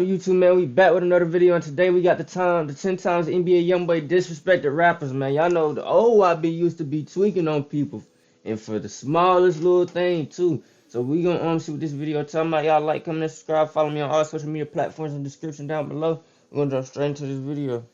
YouTube, man, we back with another video, and today we got the 10 times NBA Youngboy disrespected rappers, man. Y'all know the old YB used to be tweaking on people, and for the smallest little thing too. So we gonna see what this video talking about. Y'all like, comment, and subscribe, follow me on all social media platforms in the description down below. We're gonna jump straight into this video.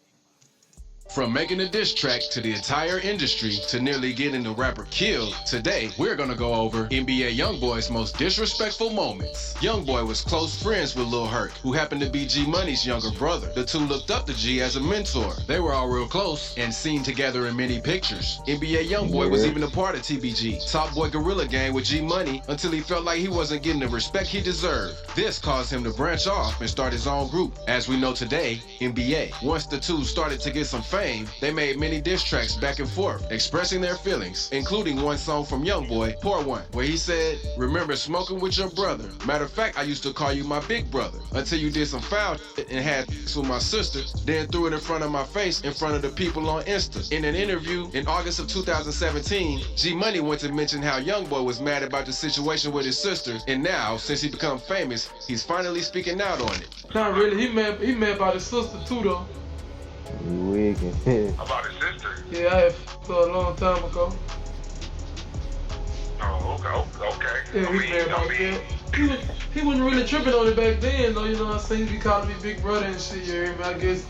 From making a diss track to the entire industry to nearly getting the rapper killed, today we're gonna go over NBA Youngboy's most disrespectful moments. Youngboy was close friends with Lil Herc, who happened to be G Money's younger brother. The two looked up to G as a mentor. They were all real close and seen together in many pictures. NBA Youngboy was even a part of TBG, Top Boy Gorilla Gang with G Money, until he felt like he wasn't getting the respect he deserved. This caused him to branch off and start his own group, as we know today, NBA. Once the two started to get some fame, they made many diss tracks back and forth, expressing their feelings, including one song from Youngboy, Pour One, where he said, "Remember smoking with your brother. Matter of fact, I used to call you my big brother, until you did some foul shit and had sex with my sister, then threw it in front of my face in front of the people on Insta." In an interview in August of 2017, G Money went to mention how Youngboy was mad about the situation with his sister, and now, since he become famous, he's finally speaking out on it. Not really, he mad about his sister too though. Wicked. About his sister? Yeah, I had for a long time ago. Oh, okay. Yeah, he's mad about that. He wasn't really tripping on it back then though, you know what I'm saying? He be calling me big brother and shit, you hear me? I guess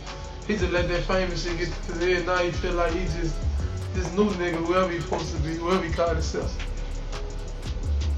he just let that famous shit get to his head. Now he feel like he just this new nigga, whoever he supposed to be, whoever he called himself.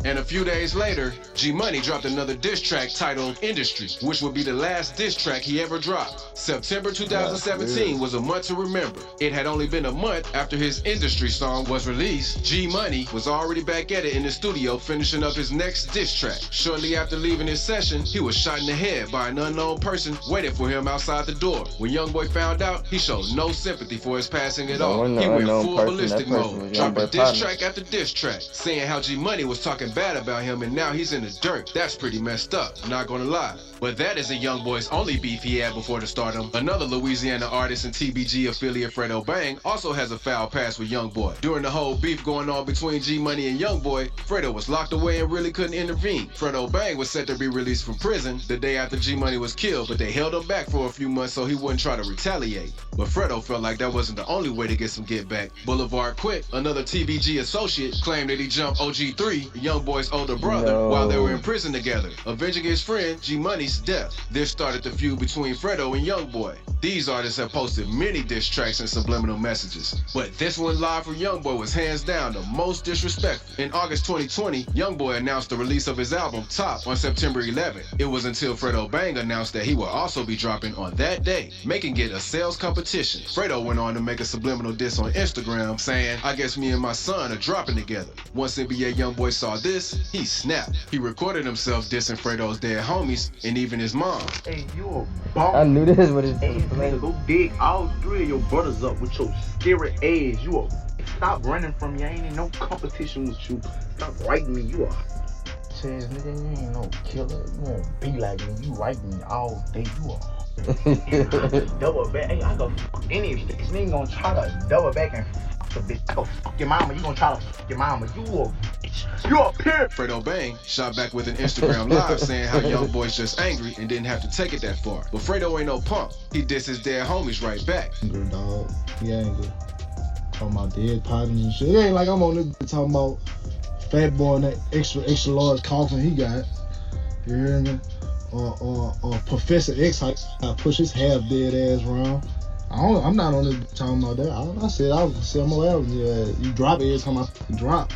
And a few days later, G Money dropped another diss track titled Industry, which would be the last diss track he ever dropped. September 2017 was a month to remember. It had only been a month after his Industry song was released. G Money was already back at it in the studio finishing up his next diss track. Shortly after leaving his session, he was shot in the head by an unknown person waiting for him outside the door. When Youngboy found out, he showed no sympathy for his passing at all. He went full ballistic mode, dropping diss track after diss track, saying how G Money was talking bad about him and now he's in the dirt. That's pretty messed up, not gonna lie. But that isn't Youngboy's only beef he had before the stardom. Another Louisiana artist and TBG affiliate, Fredo Bang, also has a foul past with Youngboy. During the whole beef going on between G Money and Youngboy, Fredo was locked away and really couldn't intervene. Fredo Bang was set to be released from prison the day after G Money was killed, but they held him back for a few months so he wouldn't try to retaliate. But Fredo felt like that wasn't the only way to get some get back. Boulevard Quit, another TBG associate, claimed that he jumped OG3, Youngboy's older brother, while they were in prison together, avenging his friend G Money's death. This started the feud between Fredo and Youngboy. These artists have posted many diss tracks and subliminal messages, but this one live from Youngboy was hands down the most disrespectful. In August 2020, Youngboy announced the release of his album Top on September 11th. It was until Fredo Bang announced that he will also be dropping on that day, making it a sales competition. Fredo went on to make a subliminal diss on Instagram saying, "I guess me and my son are dropping together." Once NBA Youngboy saw this, he snapped. He recorded himself dissing Fredo's dead homies and even his mom. Hey, you a bum. I knew this was his Hey, nigga, go dig all three of your brothers up with your scary ass. You a stop running from me. I ain't in no competition with you. Stop writing me. You a says nigga, you ain't no killer. You won't be like me. You write me all day. You a double back. Hey, I go fuck any of this nigga gonna try to double back and fuck the bitch. I go fuck your mama. You gonna try to fuck your mama. You a bitch. You a pimp. Fredo Bang shot back with an Instagram live saying how Youngboy's just angry and didn't have to take it that far. But Fredo ain't no punk. He dissed his dead homies right back. Good dog. He angry. Talking about dead partners and shit. It ain't like I'm on this talking about Fat Boy and that extra large coffin he got. You hear me? Or Professor X I push his half dead ass around. I'm not on this talking about that. I said I would sell more albums. Yeah, you drop it every time I drop.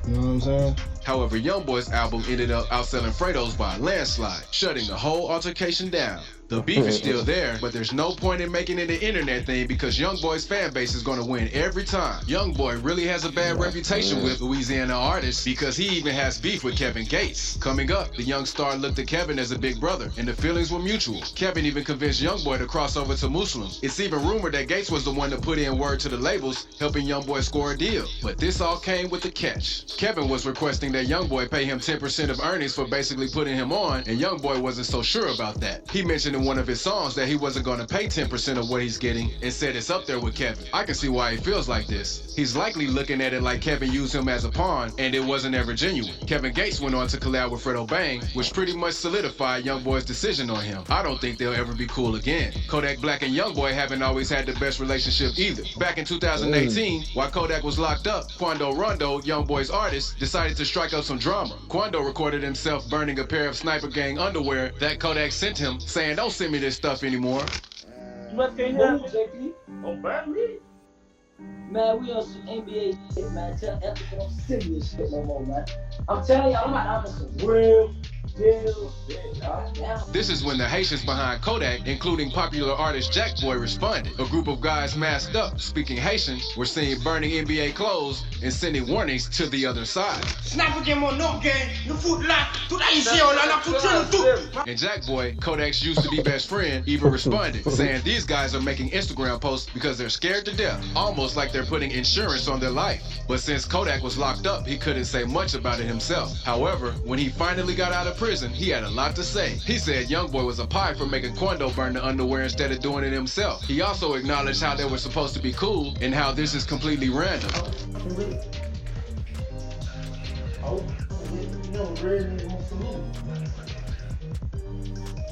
You know what I'm saying? However, Youngboy's album ended up outselling Fredo's by a landslide, shutting the whole altercation down. The beef is still there, but there's no point in making it an internet thing because Youngboy's fan base is gonna win every time. Youngboy really has a bad reputation with Louisiana artists because he even has beef with Kevin Gates. Coming up, the young star looked at Kevin as a big brother, and the feelings were mutual. Kevin even convinced Youngboy to cross over to Muslim. It's even rumored that Gates was the one to put in word to the labels, helping Youngboy score a deal. But this all came with a catch. Kevin was requesting that Youngboy pay him 10% of earnings for basically putting him on, and Youngboy wasn't so sure about that. He mentioned in one of his songs that he wasn't going to pay 10% of what he's getting and said it's up there with Kevin. I can see why he feels like this. He's likely looking at it like Kevin used him as a pawn and it wasn't ever genuine. Kevin Gates went on to collab with Fredo Bang, which pretty much solidified Youngboy's decision on him. I don't think they'll ever be cool again. Kodak Black and Youngboy haven't always had the best relationship either. Back in 2018, while Kodak was locked up, Quando Rondo, Youngboy's artist, decided to strike up some drama. Quando recorded himself burning a pair of Sniper Gang underwear that Kodak sent him, saying, "Don't send me this stuff anymore." Move, JP. On burn me. Man, we on some NBA shit, man. Tell Epic don't send me this shit no more, man. I'm telling y'all, I'm about to have some real deal shit, dog. This is when the Haitians behind Kodak, including popular artist Jackboy, responded. A group of guys masked up, speaking Haitian, were seen burning NBA clothes and sending warnings to the other side. And Jackboy, Kodak's used to be best friend, even responded, saying these guys are making Instagram posts because they're scared to death, almost like they're putting insurance on their life. But since Kodak was locked up, he couldn't say much about it himself. However, when he finally got out of prison, he had a lot to say. He said Youngboy was a pie for making Quando burn the underwear instead of doing it himself. He also acknowledged how they were supposed to be cool and how this is completely random.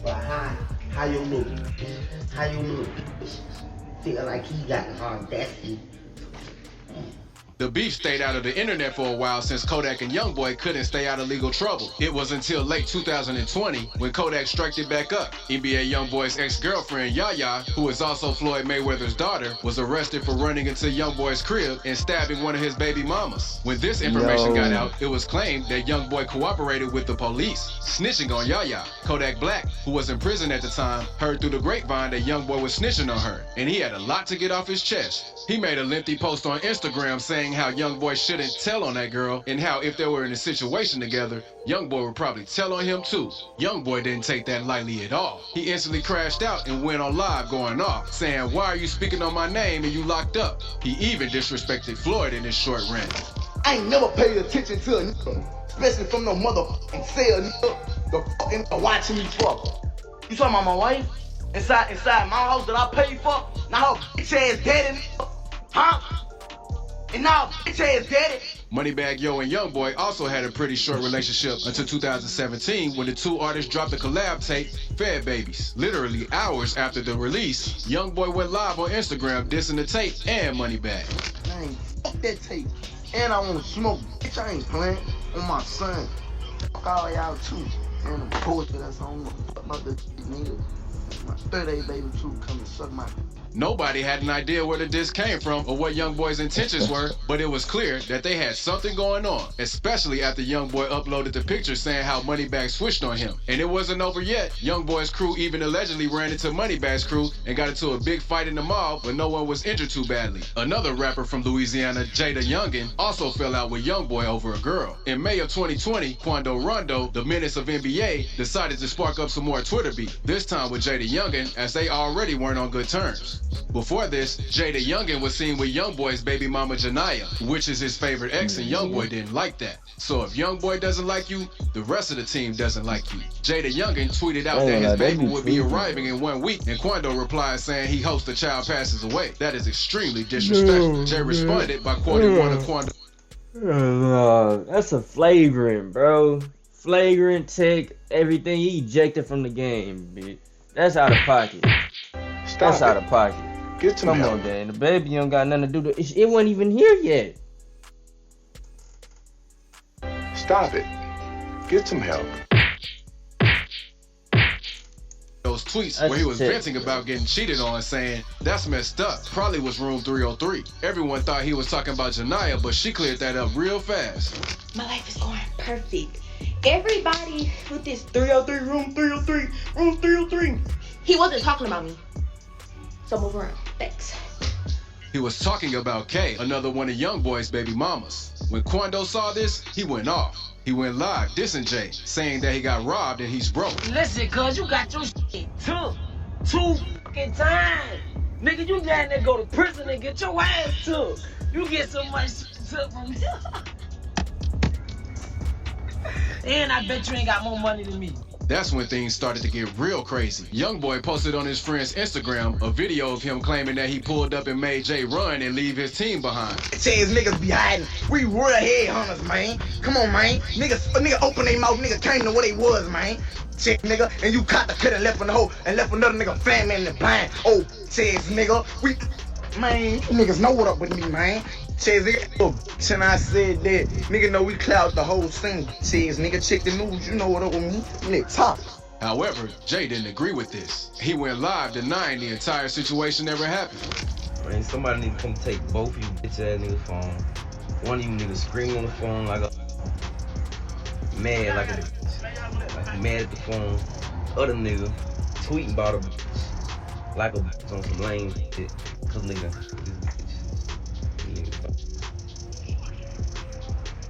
But how you look? How you look? Feel like he got audacity. The beef stayed out of the internet for a while since Kodak and Youngboy couldn't stay out of legal trouble. It was until late 2020 when Kodak struck it back up. NBA Youngboy's ex-girlfriend Yaya, who is also Floyd Mayweather's daughter, was arrested for running into Youngboy's crib and stabbing one of his baby mamas. When this information got out, it was claimed that Youngboy cooperated with the police, snitching on Yaya. Kodak Black, who was in prison at the time, heard through the grapevine that Youngboy was snitching on her, and he had a lot to get off his chest. He made a lengthy post on Instagram saying how Youngboy shouldn't tell on that girl, and how if they were in a situation together, Youngboy would probably tell on him too. Youngboy didn't take that lightly at all. He instantly crashed out and went on live going off, saying, "Why are you speaking on my name and you locked up?" He even disrespected Floyd in his short rant. I ain't never paid attention to a nigga, especially from no motherfucking cell nigga. The fucking watching me fuck. You talking about my wife? Inside my house that I paid for? Now her bitch ass daddy, nigga. Huh? And now bitch ass daddy. Moneybagg Yo and Youngboy also had a pretty short relationship until 2017 when the two artists dropped the collab tape, Fed Babies. Literally hours after the release, Youngboy went live on Instagram dissing the tape and Moneybagg. I ain't fuck that tape. And I wanna smoke. Bitch, I ain't playing on my son. Fuck all y'all too. And the poetry that's on my the nigga. My 30 baby too come and suck my. Nobody had an idea where the diss came from or what Youngboy's intentions were, but it was clear that they had something going on, especially after Youngboy uploaded the picture saying how Moneybagg switched on him. And it wasn't over yet. Youngboy's crew even allegedly ran into Moneybagg's crew and got into a big fight in the mall, but no one was injured too badly. Another rapper from Louisiana, Jada Youngin, also fell out with Youngboy over a girl. In May of 2020, Quando Rondo, the menace of NBA, decided to spark up some more Twitter beef, this time with Jada Youngin, as they already weren't on good terms. Before this, Jada Youngin was seen with Youngboy's baby mama Janaya, which is his favorite ex, and Youngboy didn't like that. So if Youngboy doesn't like you, the rest of the team doesn't like you. Jada Youngin tweeted out that his baby would be arriving in 1 week, and Quando replied saying he hopes the child passes away. That is extremely disrespectful. Jay responded by quoting one of Quando. That's a flagrant, bro. Flagrant, take everything he ejected from the game, bitch. That's out of pocket. That's out of pocket. Get to me. Come on, Dan. The baby don't got nothing to do with it. It wasn't even here yet. Stop it. Get some help. Those tweets where he was venting about getting cheated on, saying, "That's messed up. Probably was room 303. Everyone thought he was talking about Janaya, but she cleared that up real fast. My life is going perfect. Everybody with this 303, room 303, room 303. He wasn't talking about me. So move around. Thanks. He was talking about Kay, another one of Youngboy's baby mamas. When Quando saw this, he went off. He went live dissing Jay, saying that he got robbed and he's broke. Listen, cuz you got your shit took 2 fucking times. Nigga, you down there go to prison and get your ass took. You get so much shit took from me. And I bet you ain't got more money than me. That's when things started to get real crazy. Youngboy posted on his friend's Instagram a video of him claiming that he pulled up and made Jay run and leave his team behind. Says niggas be hiding. We real headhunters, man. Come on, man. Nigga open their mouth, nigga came to what they was, man. Check, nigga, and you caught the kid and left in the hole and left another nigga family in the blind. Oh, says nigga, man, you niggas know what up with me, man. Says nigga, and I said that, nigga know we cloud the whole scene. Says nigga, check the news, you know what up with me. Nigga, top. However, Jay didn't agree with this. He went live denying the entire situation ever happened. Man, somebody need to come take both of you bitch ass niggas' phone. One of you niggas screaming on the phone like a mad, like mad at the phone. Other nigga tweeting about a bitch like a bitch on some lame shit. Cause nigga,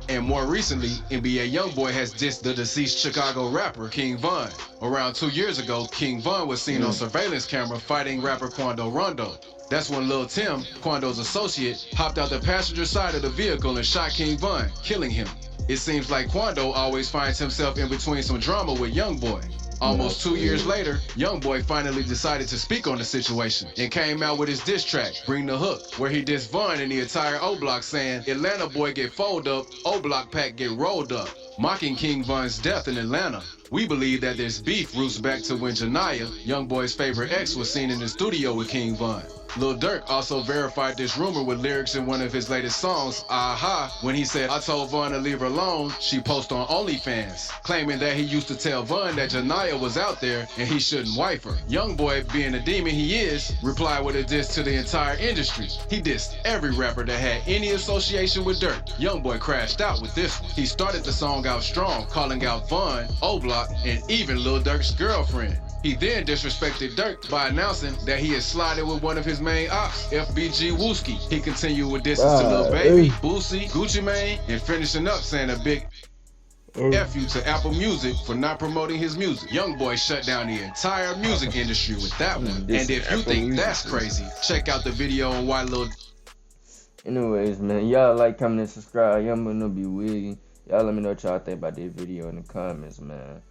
And more recently, NBA Youngboy has dissed the deceased Chicago rapper King Von. Around 2 years ago, King Von was seen on surveillance camera fighting rapper Quando Rondo. That's when Lil Tim, Quando's associate, hopped out the passenger side of the vehicle and shot King Von, killing him. It seems like Quando always finds himself in between some drama with Youngboy. Almost 2 years later, Youngboy finally decided to speak on the situation and came out with his diss track, Bring the Hook, where he dissed Von and the entire O-Block saying, Atlanta boy get folded up, O-Block pack get rolled up, mocking King Von's death in Atlanta. We believe that this beef roots back to when Janiyah, Youngboy's favorite ex, was seen in the studio with King Von. Lil Durk also verified this rumor with lyrics in one of his latest songs, Aha, when he said, I told Von to leave her alone, she post on OnlyFans, claiming that he used to tell Von that Janiyah was out there and he shouldn't wife her. Youngboy, being the demon he is, replied with a diss to the entire industry. He dissed every rapper that had any association with Durk. Youngboy crashed out with this one. He started the song out strong, calling out Von, O-Block, and even Lil Durk's girlfriend. He then disrespected Durk by announcing that he had slided with one of his main ops, FBG Wooski. He continued with disses to Lil Baby, Boosie, Gucci Mane, and finishing up saying a big F you to Apple Music for not promoting his music. Youngboy shut down the entire music industry with that one. And if you think that's crazy, check out the video on why Lil... Anyways, man, y'all like, comment, and subscribe. Youngboy no be wigging. Y'all let me know what y'all think about this video in the comments, man.